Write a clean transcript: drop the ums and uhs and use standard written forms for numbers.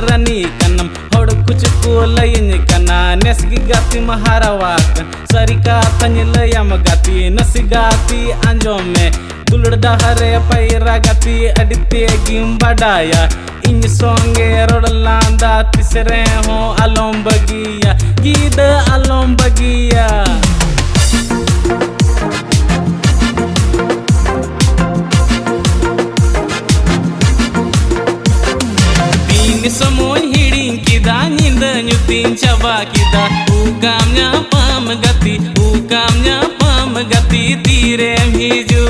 rani kanam hod kuch ko layin kana nesgi gati maharawakan sarika tany layam gati nasigati anjome dulur dahare paira gati adite gimbadaya in songe rodalanda tisere ho alombagiya gida alombagiya Samoy hiring kida ninda nyutin chaba kida ukamnya pam gati tire hiju